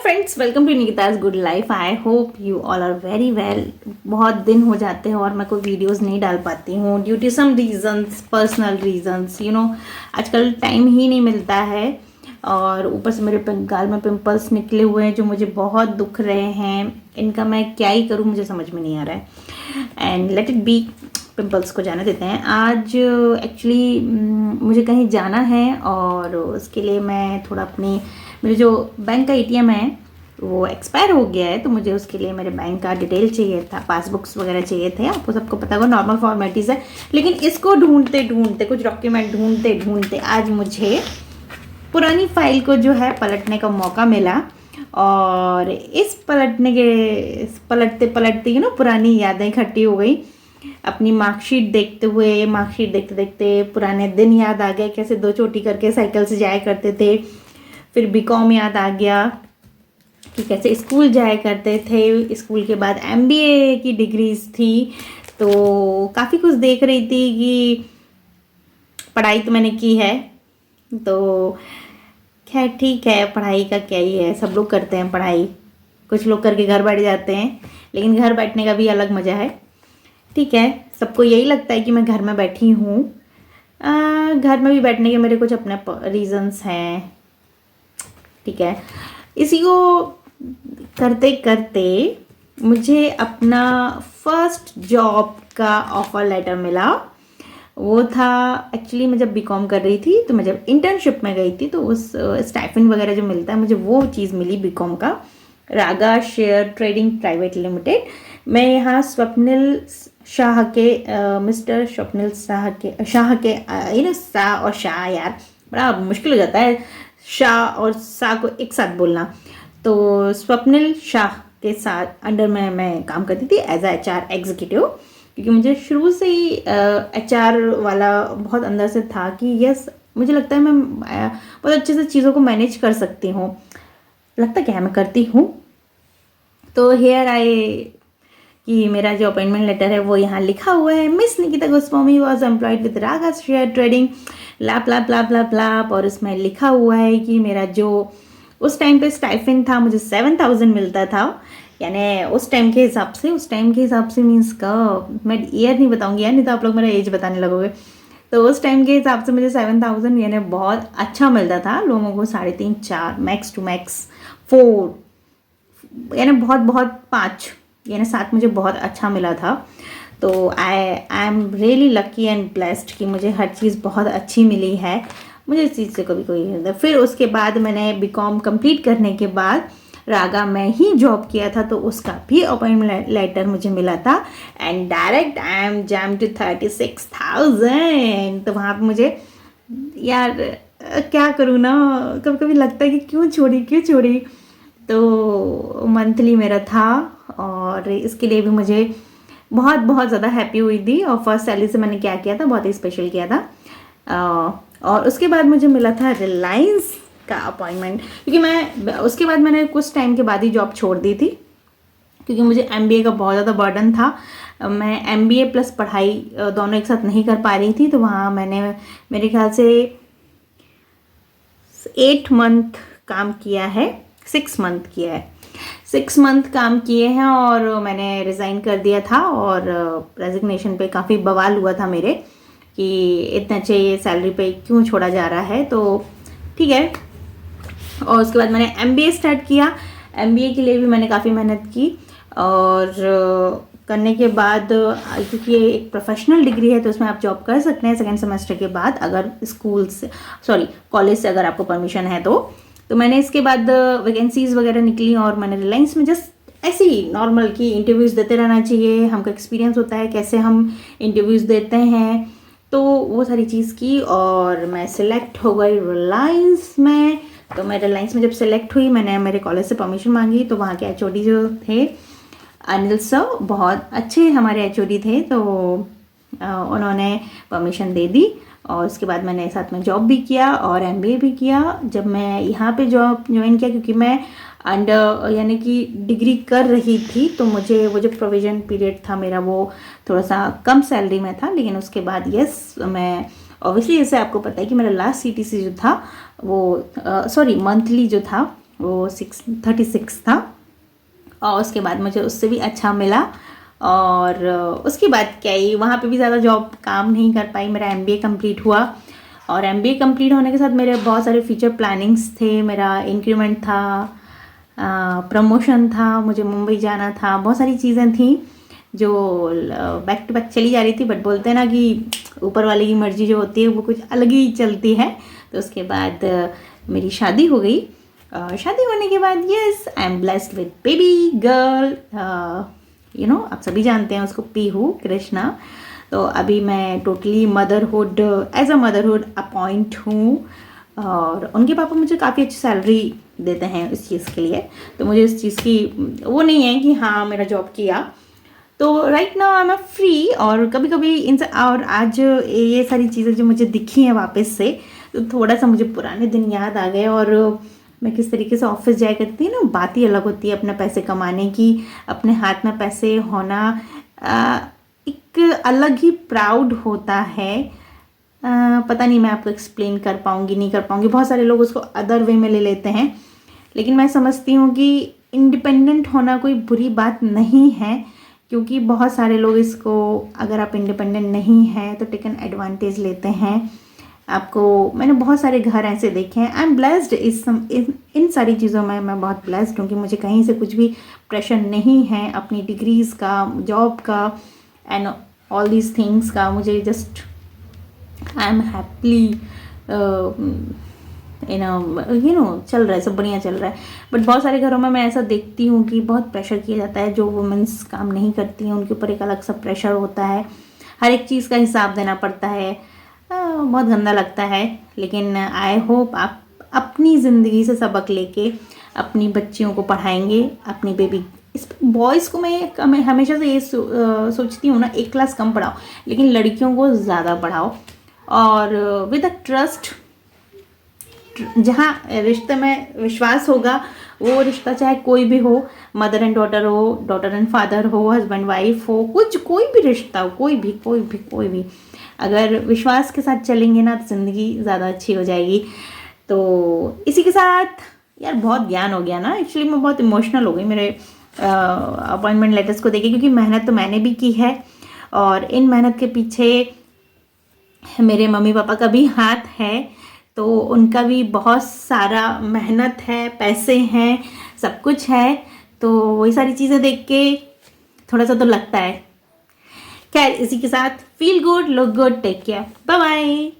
Friends, welcome to Nikita's good life. I hope you all are very well. बहुत दिन हो जाते हैं और मैं कोई वीडियोस नहीं डाल पाती हूँ due to some reasons, personal reasons. आजकल टाइम ही नहीं मिलता है और ऊपर से मेरे गाल में पिंपल्स निकले हुए हैं जो मुझे बहुत दुख रहे हैं। इनका मैं क्या ही करूँ, मुझे समझ में नहीं आ रहा है। And let it be, pimples को जाने देते हैं। आज एक्चुअली मुझे कहीं जाना है और उसके लिए मैं थोड़ा मेरे जो बैंक का एटीएम है वो एक्सपायर हो गया है, तो मुझे उसके लिए मेरे बैंक का डिटेल चाहिए था, पासबुक्स वगैरह चाहिए थे। आपको सबको पता होगा नॉर्मल फॉर्मेलिटीज़ है, लेकिन इसको ढूंढते ढूंढते, कुछ डॉक्यूमेंट ढूंढते ढूंढते आज मुझे पुरानी फाइल को जो है पलटने का मौका मिला। और इस पलटते पलटते पुरानी यादें इकट्ठी हो गई। अपनी मार्कशीट देखते हुए, मार्कशीट देखते देखते पुराने दिन याद आ गए, कैसे दो चोटी करके साइकिल से जाया करते थे। फिर बीकॉम याद आ गया कि कैसे स्कूल जाया करते थे। स्कूल के बाद एमबीए की डिग्रीज थी, तो काफ़ी कुछ देख रही थी कि पढ़ाई तो मैंने की है, तो खैर ठीक है, पढ़ाई का क्या ही है, सब लोग करते हैं पढ़ाई। कुछ लोग करके घर बैठ जाते हैं, लेकिन घर बैठने का भी अलग मज़ा है। ठीक है, सबको यही लगता है कि मैं घर में बैठी हूँ। घर में भी बैठने के मेरे कुछ अपने रीजंस हैं। ठीक है, इसी को करते करते मुझे अपना फर्स्ट जॉब का ऑफ़र लेटर मिला। वो था एक्चुअली मैं जब बीकॉम कर रही थी, तो मैं जब इंटर्नशिप में गई थी तो उस स्टाइपेंड वगैरह जो मिलता है, मुझे वो चीज़ मिली बीकॉम का। रागा शेयर ट्रेडिंग प्राइवेट लिमिटेड। मैं यहाँ स्वप्निल शाह के मिस्टर स्वप्निल शाह के शाह और शाह, यार बड़ा मुश्किल हो जाता है शाह और शाह को एक साथ बोलना। तो स्वप्निल शाह के साथ अंडर में मैं काम करती थी एज अ HR एग्जीक्यूटिव, क्योंकि मुझे शुरू से ही HR वाला बहुत अंदर से था कि यस, मुझे लगता है मैं बहुत अच्छे से चीज़ों को मैनेज कर सकती हूँ। लगता क्या है, मैं करती हूँ। तो हेयर आए कि मेरा जो अपॉइंटमेंट लेटर है वो यहाँ लिखा हुआ है, miss Nikita Goswami was employed with Raga share trading lap lap lap lap lap. और इसमें लिखा हुआ है कि मेरा जो उस टाइम पे स्टाइफिन था, मुझे 7000 मिलता था। यानी उस टाइम के हिसाब से मीन्स का मैं ईयर नहीं बताऊंगी यार, नहीं तो आप लोग मेरा एज बताने लगोगे। तो उस टाइम के हिसाब से मुझे 7000 यानी बहुत अच्छा मिलता था। लोगों को 3.5 4 मैक्स टू मैक्स 4, यानी बहुत बहुत 5 यानी 7 मुझे बहुत अच्छा मिला था। तो I am really lucky and blessed कि मुझे हर चीज़ बहुत अच्छी मिली है। मुझे इस चीज़ से कभी कोई फिर उसके बाद मैंने बीकॉम कंप्लीट करने के बाद रागा में ही जॉब किया था, तो उसका भी अपॉइंटमेंट लेटर मुझे मिला था। And direct I am jam to 36,000। तो वहाँ पर मुझे यार क्या करूँ ना, कभी कभी लगता है कि क्यों छोड़ी। तो मंथली मेरा था और इसके लिए भी मुझे बहुत बहुत ज़्यादा हैप्पी हुई थी। और फर्स्ट सैलरी से मैंने क्या किया था, बहुत ही स्पेशल किया था। और उसके बाद मुझे मिला था रिलायंस का अपॉइंटमेंट, क्योंकि मैं उसके बाद मैंने कुछ टाइम के बाद ही जॉब छोड़ दी थी, क्योंकि मुझे MBA का बहुत ज़्यादा बर्डन था। मैं MBA प्लस पढ़ाई दोनों एक साथ नहीं कर पा रही थी। तो वहाँ मैंने मेरे ख्याल से 8 मंथ काम किया है, 6 मंथ किया है, 6 मंथ काम किए हैं और मैंने रिज़ाइन कर दिया था। और रेजिग्नेशन पे काफ़ी बवाल हुआ था मेरे कि इतना अच्छे सैलरी पे क्यों छोड़ा जा रहा है। तो ठीक है, और उसके बाद मैंने MBA स्टार्ट किया। MBA के लिए भी मैंने काफ़ी मेहनत की और करने के बाद, क्योंकि ये एक प्रोफेशनल डिग्री है तो उसमें आप जॉब कर सकते हैं सेकेंड सेमेस्टर के बाद, अगर कॉलेज से अगर आपको परमिशन है तो मैंने इसके बाद वैकेंसीज़ वगैरह निकली और मैंने रिलायंस में जस्ट ऐसे ही नॉर्मल की इंटरव्यूज़ देते रहना चाहिए, हमको एक्सपीरियंस होता है कैसे हम इंटरव्यूज़ देते हैं, तो वो सारी चीज़ की और मैं सिलेक्ट हो गई रिलायंस में। तो मैं रिलायंस में जब सिलेक्ट हुई, मैंने मेरे कॉलेज से परमिशन मांगी, तो वहाँ के HOD जो थे अनिल सर, बहुत अच्छे हमारे HOD थे, तो उन्होंने परमिशन दे दी। और उसके बाद मैंने साथ में जॉब भी किया और MBA भी किया। जब मैं यहाँ पे जॉब ज्वाइन किया, क्योंकि मैं अंडर यानी कि डिग्री कर रही थी, तो मुझे वो जो प्रोविज़न पीरियड था मेरा वो थोड़ा सा कम सैलरी में था। लेकिन उसके बाद यस, मैं ऑब्वियसली, जैसे आपको पता है कि मेरा लास्ट CTC जो था वो मंथली जो था वो 36 था, और उसके बाद मुझे उससे भी अच्छा मिला। और उसके बाद क्या ही, वहाँ पे भी ज़्यादा जॉब काम नहीं कर पाई। मेरा MBA कंप्लीट हुआ, और MBA कंप्लीट होने के साथ मेरे बहुत सारे फ्यूचर प्लानिंग्स थे। मेरा इंक्रीमेंट था, प्रमोशन था, मुझे मुंबई जाना था, बहुत सारी चीज़ें थी जो बैक टू बैक चली जा रही थी। बट बोलते हैं ना कि ऊपर वाले की मर्जी जो होती है वो कुछ अलग ही चलती है। तो उसके बाद मेरी शादी हो गई। शादी होने के बाद yes, I am blessed with baby girl, आप सभी जानते हैं उसको, पीहू कृष्णा। तो अभी मैं totally motherhood, as a motherhood appoint हूँ, और उनके पापा मुझे काफ़ी अच्छी सैलरी देते हैं इस चीज़ के लिए। तो मुझे इस चीज़ की वो नहीं है कि हाँ मेरा जॉब किया। तो right now I am free. और कभी कभी इन और आज ये सारी चीज़ें जो मुझे दिखी हैं वापस से, तो थोड़ा सा मुझे पुराने दिन याद आ गए। और मैं किस तरीके से ऑफिस जाया करती हूँ ना, बात ही अलग होती है अपने पैसे कमाने की, अपने हाथ में पैसे होना एक अलग ही प्राउड होता है। पता नहीं मैं आपको एक्सप्लेन कर पाऊँगी नहीं कर पाऊँगी, बहुत सारे लोग उसको अदर वे में ले लेते हैं, लेकिन मैं समझती हूँ कि इंडिपेंडेंट होना कोई बुरी बात नहीं है। क्योंकि बहुत सारे लोग इसको, अगर आप इंडिपेंडेंट नहीं हैं तो टेकन एडवांटेज लेते हैं आपको। मैंने बहुत सारे घर ऐसे देखे हैं। आई एम ब्लेस्ड इन सारी चीज़ों में मैं बहुत ब्लेस्ड हूँ कि मुझे कहीं से कुछ भी प्रेशर नहीं है अपनी डिग्रीज़ का, जॉब का एंड ऑल दीज थिंग्स का। मुझे जस्ट आई एम हैप्पीली चल रहा है, सब बढ़िया चल रहा है। बट बहुत सारे घरों में मैं ऐसा देखती हूँ कि बहुत प्रेशर किया जाता है। जो वुमेंस काम नहीं करती हैं उनके ऊपर एक अलग सा प्रेशर होता है, हर एक चीज़ का हिसाब देना पड़ता है। बहुत गंदा लगता है। लेकिन आई होप आप अपनी ज़िंदगी से सबक लेके अपनी बच्चियों को पढ़ाएंगे, अपनी बेबी। इस बॉयज़ को मैं हमेशा से ये सोचती हूँ ना, एक क्लास कम पढ़ाओ, लेकिन लड़कियों को ज़्यादा पढ़ाओ, और विद अ ट्रस्ट। जहाँ रिश्ते में विश्वास होगा, वो रिश्ता चाहे कोई भी हो, मदर एंड डॉटर हो, डॉटर एंड फादर हो, हस्बैंड वाइफ हो, कुछ कोई भी रिश्ता हो, कोई भी अगर विश्वास के साथ चलेंगे ना तो ज़िंदगी ज़्यादा अच्छी हो जाएगी। तो इसी के साथ यार बहुत ज्ञान हो गया ना। एक्चुअली मैं बहुत इमोशनल हो गई मेरे अपॉइंटमेंट लेटर्स को देखे, क्योंकि मेहनत तो मैंने भी की है, और इन मेहनत के पीछे मेरे मम्मी पापा का भी हाथ है। तो उनका भी बहुत सारा मेहनत है, पैसे हैं, सब कुछ है। तो वही सारी चीज़ें देख के थोड़ा सा तो लगता है। खैर, इसी के साथ feel good, look good, take care, bye bye.